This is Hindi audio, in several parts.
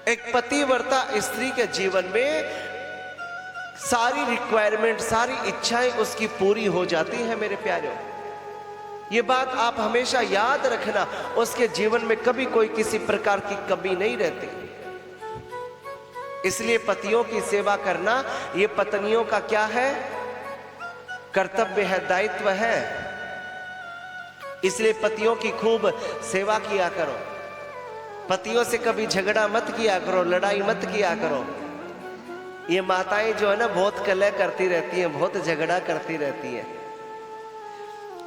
एक पतिव्रता स्त्री के जीवन में सारी रिक्वायरमेंट, सारी इच्छाएं उसकी पूरी हो जाती हैं मेरे प्यारों। ये बात आप हमेशा याद रखना, उसके जीवन में कभी कोई किसी प्रकार की कमी नहीं रहती। इसलिए पतियों की सेवा करना ये पत्नियों का क्या है? कर्तव्य है, दायित्व है। इसलिए पतियों की खूब सेवा किया करो। पतियों से कभी झगड़ा मत किया करो, लड़ाई मत किया करो। ये माताएं जो है ना बहुत कलह करती रहती हैं, बहुत झगड़ा करती रहती हैं।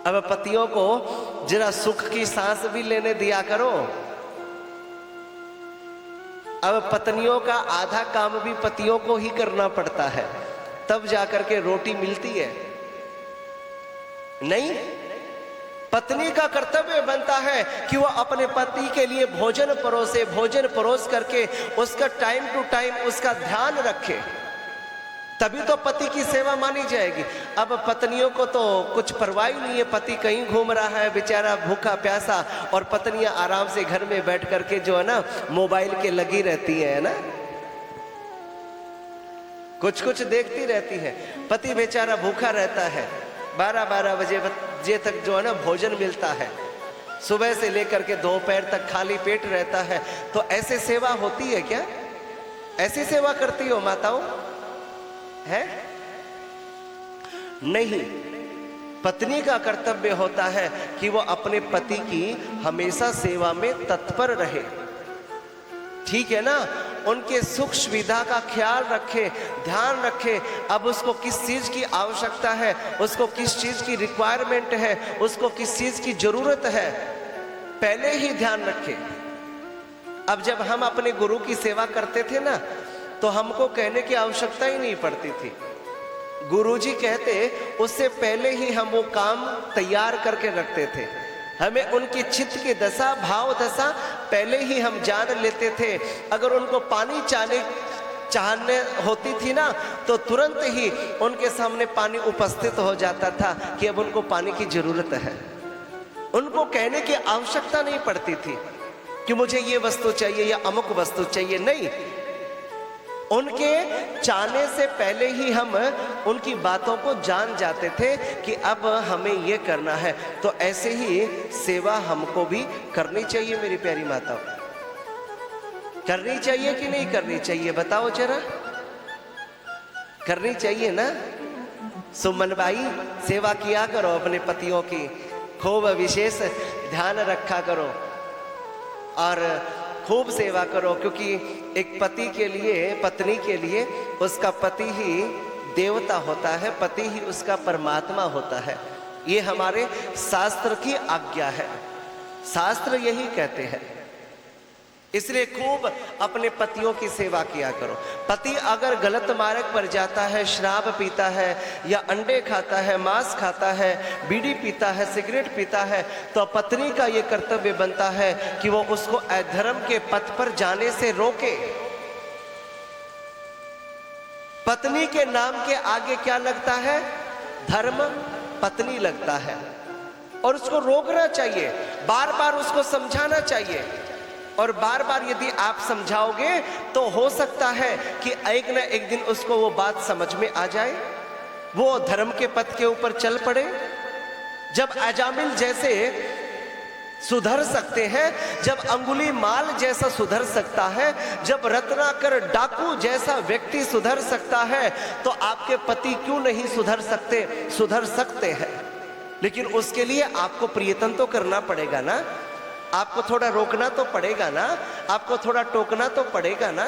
अब पतियों को जरा सुख की सांस भी लेने दिया करो। अब पत्नियों का आधा काम भी पतियों को ही करना पड़ता है, तब जाकर के रोटी मिलती है। नहीं, पत्नी का कर्तव्य बनता है कि वह अपने पति के लिए भोजन परोसे, भोजन परोस करके उसका टाइम टू टाइम उसका ध्यान रखे, तभी तो पति की सेवा मानी जाएगी। अब पत्नियों को तो कुछ परवाह ही नहीं है, पति कहीं घूम रहा है बेचारा भूखा प्यासा, और पत्नियां आराम से घर में बैठ करके जो है ना मोबाइल के लगी रहती है ना, कुछ कुछ देखती रहती है। पति बेचारा भूखा रहता है, 12-12 बजे तक जो है ना भोजन मिलता है, सुबह से लेकर के दोपहर तक खाली पेट रहता है। तो ऐसे सेवा होती है क्या? ऐसी सेवा करती हो माताओं? है नहीं। पत्नी का कर्तव्य होता है कि वो अपने पति की हमेशा सेवा में तत्पर रहे, ठीक है ना। उनके सुख सुविधा का ख्याल रखे, ध्यान रखे। अब उसको किस चीज की आवश्यकता है, उसको किस चीज की रिक्वायरमेंट है, उसको किस चीज की जरूरत है, पहले ही ध्यान रखे। अब जब हम अपने गुरु की सेवा करते थे ना, तो हमको कहने की आवश्यकता ही नहीं पड़ती थी। गुरुजी कहते उससे पहले ही हम वो काम तैयार करके रखते थे। हमें उनकी चित्त की दशा, भाव दशा पहले ही हम जान लेते थे। अगर उनको पानी चाहने होती थी ना, तो तुरंत ही उनके सामने पानी उपस्थित हो जाता था कि अब उनको पानी की जरूरत है। उनको कहने की आवश्यकता नहीं पड़ती थी कि मुझे ये वस्तु चाहिए या अमुक वस्तु चाहिए, नहीं। उनके चाहने से पहले ही हम उनकी बातों को जान जाते थे कि अब हमें ये करना है। तो ऐसे ही सेवा हमको भी करनी चाहिए मेरी प्यारी माताओं। करनी चाहिए कि नहीं करनी चाहिए, बताओ जरा। करनी चाहिए ना। सुमन भाई, सेवा किया करो अपने पतियों की, खूब विशेष ध्यान रखा करो और खूब सेवा करो। क्योंकि एक पति के लिए, पत्नी के लिए उसका पति ही देवता होता है, पति ही उसका परमात्मा होता है। ये हमारे शास्त्र की आज्ञा है, शास्त्र यही कहते हैं। इसलिए खूब अपने पतियों की सेवा किया करो। पति अगर गलत मार्ग पर जाता है, शराब पीता है या अंडे खाता है, मांस खाता है, बीड़ी पीता है, सिगरेट पीता है, तो पत्नी का ये कर्तव्य बनता है कि वो उसको अधर्म के पथ पर जाने से रोके। पत्नी के नाम के आगे क्या लगता है? धर्म पत्नी लगता है, और उसको रोकना चाहिए, बार बार उसको समझाना चाहिए। और बार बार यदि आप समझाओगे तो हो सकता है कि एक न एक दिन उसको वो बात समझ में आ जाए, वो धर्म के पथ के ऊपर चल पड़े। जब अजामिल जैसे सुधर सकते हैं, जब अंगुलीमाल जैसा सुधर सकता है, जब रत्नाकर डाकू जैसा व्यक्ति सुधर सकता है, तो आपके पति क्यों नहीं सुधर सकते? सुधर सकते हैं, लेकिन उसके लिए आपको प्रयत्न तो करना पड़ेगा ना। आपको थोड़ा रोकना तो पड़ेगा ना, आपको थोड़ा टोकना तो पड़ेगा ना,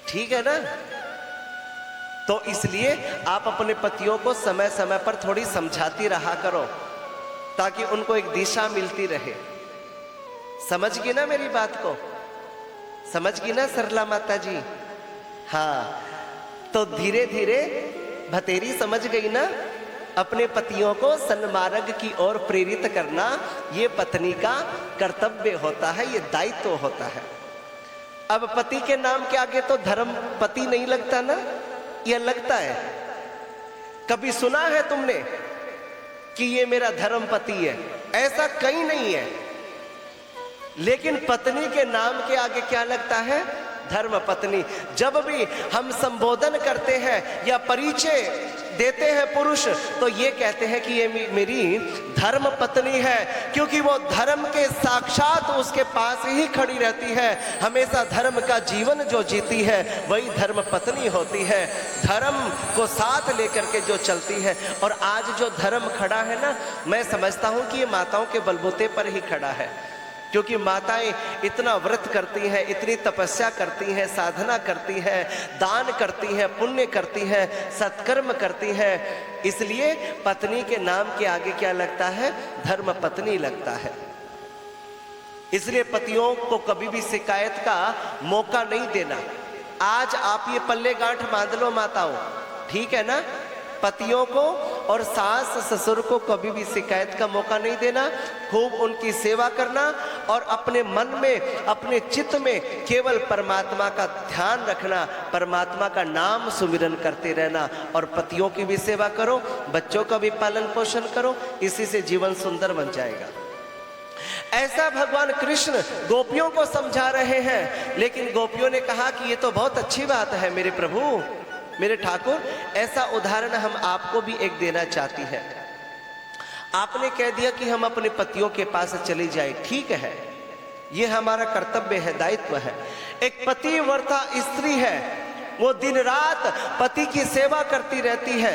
ठीक है ना। तो इसलिए आप अपने पतियों को समय समय पर थोड़ी समझाती रहा करो, ताकि उनको एक दिशा मिलती रहे। समझ गई ना मेरी बात को? समझ गई ना सरला माता जी? हाँ, तो धीरे धीरे भतेरी समझ गई ना। अपने पतियों को सन्मार्ग की ओर प्रेरित करना ये पत्नी का कर्तव्य होता है, ये दायित्व होता है। अब पति के नाम के आगे तो धर्म पति नहीं लगता ना, यह लगता है। कभी सुना है तुमने कि ये मेरा धर्म पति है? ऐसा कहीं नहीं है। लेकिन पत्नी के नाम के आगे क्या लगता है? धर्म पत्नी। जब भी हम संबोधन करते हैं या परिचय देते हैं पुरुष, तो ये कहते हैं कि ये मेरी धर्म पत्नी है, क्योंकि वो धर्म के साक्षात उसके पास ही खड़ी रहती है। हमेशा धर्म का जीवन जो जीती है वही धर्म पत्नी होती है, धर्म को साथ लेकर के जो चलती है। और आज जो धर्म खड़ा है ना, मैं समझता हूं कि ये माताओं के बलबूते पर ही खड़ा है, क्योंकि माताएं इतना व्रत करती हैं, इतनी तपस्या करती हैं, साधना करती हैं, दान करती हैं, पुण्य करती हैं, सत्कर्म करती हैं। इसलिए पत्नी के नाम के आगे क्या लगता है? धर्म पत्नी लगता है। इसलिए पतियों को कभी भी शिकायत का मौका नहीं देना। आज आप ये पल्ले गांठ बांध लो माताओं, ठीक है ना? पतियों को और सास ससुर को कभी भी शिकायत का मौका नहीं देना, खूब उनकी सेवा करना और अपने मन में, अपने चित्त में केवल परमात्मा का ध्यान रखना, परमात्मा का नाम सुमिरन करते रहना। और पतियों की भी सेवा करो, बच्चों का भी पालन पोषण करो, इसी से जीवन सुंदर बन जाएगा। ऐसा भगवान कृष्ण गोपियों को समझा रहे हैं, लेकिन गोपियों ने कहा कि ये तो बहुत अच्छी बात है मेरे प्रभु, मेरे ठाकुर, ऐसा उदाहरण हम आपको भी एक देना चाहती है। आपने कह दिया कि हम अपने पतियों के पास चले जाए, ठीक है, ये हमारा कर्तव्य है, दायित्व है। एक पतिव्रता स्त्री है, वो दिन रात पति की सेवा करती रहती है,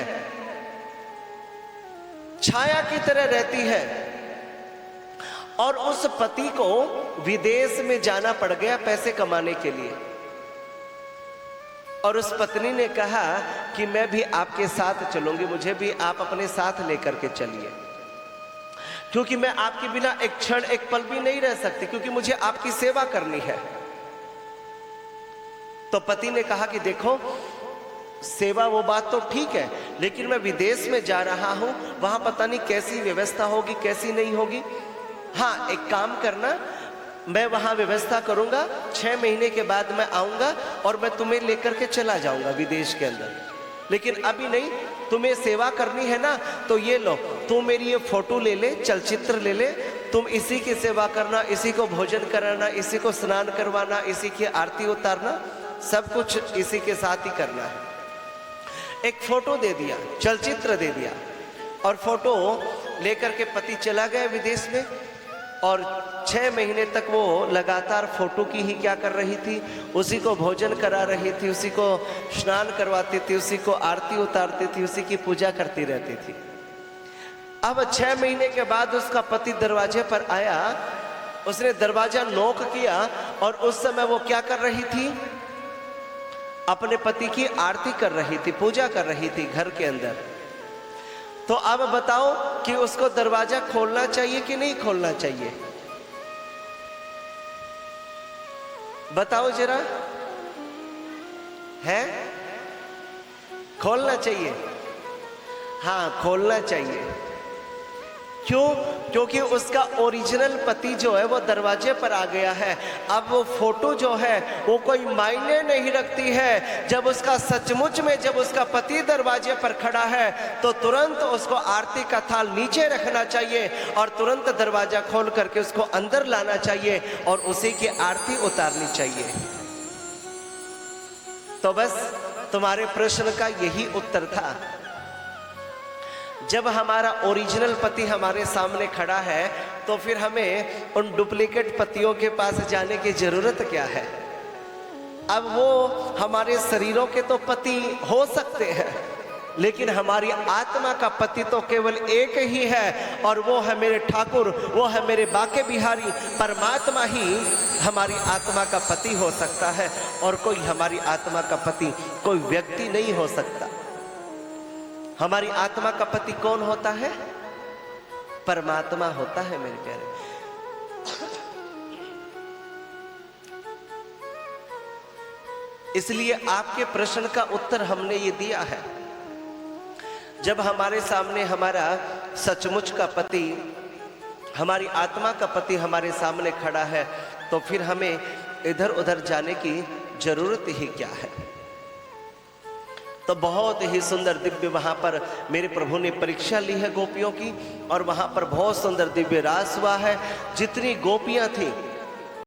छाया की तरह रहती है, और उस पति को विदेश में जाना पड़ गया पैसे कमाने के लिए। और उस पत्नी ने कहा कि मैं भी आपके साथ चलूंगी, मुझे भी आप अपने साथ लेकर के चलिए, क्योंकि मैं आपके बिना एक क्षण एक पल भी नहीं रह सकती, क्योंकि मुझे आपकी सेवा करनी है। तो पति ने कहा कि देखो, सेवा वो बात तो ठीक है, लेकिन मैं विदेश में जा रहा हूं, वहां पता नहीं कैसी व्यवस्था होगी, कैसी नहीं होगी। हाँ, एक काम करना, मैं वहां व्यवस्था करूंगा, 6 महीने के बाद मैं आऊंगा और मैं तुम्हें लेकर के चला जाऊंगा विदेश के अंदर, लेकिन अभी नहीं। तुम्हें सेवा करनी है ना, तो ये लो, तुम मेरी ये फोटो ले ले, चलचित्र ले ले, तुम इसी की सेवा करना, इसी को भोजन कराना, इसी को स्नान करवाना, इसी की आरती उतारना, सब कुछ इसी के साथ ही करना है। एक फोटो दे दिया, चलचित्र दे दिया, और फोटो लेकर के पति चला गया विदेश में। और 6 महीने तक वो लगातार फोटो की ही क्या कर रही थी? उसी को भोजन करा रही थी, उसी को स्नान करवाती थी, उसी को आरती उतारती थी, उसी की पूजा करती रहती थी। अब 6 महीने के बाद उसका पति दरवाजे पर आया, उसने दरवाजा नॉक किया, और उस समय वो क्या कर रही थी? अपने पति की आरती कर रही थी, पूजा कर रही थी घर के अंदर। तो अब बताओ कि उसको दरवाजा खोलना चाहिए कि नहीं खोलना चाहिए? बताओ जरा, है? खोलना चाहिए? हाँ, खोलना चाहिए। क्यों? क्योंकि उसका ओरिजिनल पति जो है वो दरवाजे पर आ गया है। अब वो फोटो जो है वो कोई मायने नहीं रखती है। जब उसका सचमुच में, जब उसका पति दरवाजे पर खड़ा है, तो तुरंत उसको आरती का थाल नीचे रखना चाहिए और तुरंत दरवाजा खोल करके उसको अंदर लाना चाहिए और उसी की आरती उतारनी चाहिए। तो बस तुम्हारे प्रश्न का यही उत्तर था। जब हमारा ओरिजिनल पति हमारे सामने खड़ा है, तो फिर हमें उन डुप्लीकेट पतियों के पास जाने की जरूरत क्या है? अब वो हमारे शरीरों के तो पति हो सकते हैं, लेकिन हमारी आत्मा का पति तो केवल एक ही है, और वो है मेरे ठाकुर, वो है मेरे बाके बिहारी। परमात्मा ही हमारी आत्मा का पति हो सकता है, और कोई हमारी आत्मा का पति कोई व्यक्ति नहीं हो सकता। हमारी आत्मा का पति कौन होता है? परमात्मा होता है मेरे प्यारे। इसलिए आपके प्रश्न का उत्तर हमने ये दिया है। जब हमारे सामने हमारा सचमुच का पति, हमारी आत्मा का पति हमारे सामने खड़ा है, तो फिर हमें इधर उधर जाने की जरूरत ही क्या है? तो बहुत ही सुंदर दिव्य वहां पर मेरे प्रभु ने परीक्षा ली है गोपियों की, और वहां पर बहुत सुंदर दिव्य रास हुआ है। जितनी गोपियां थी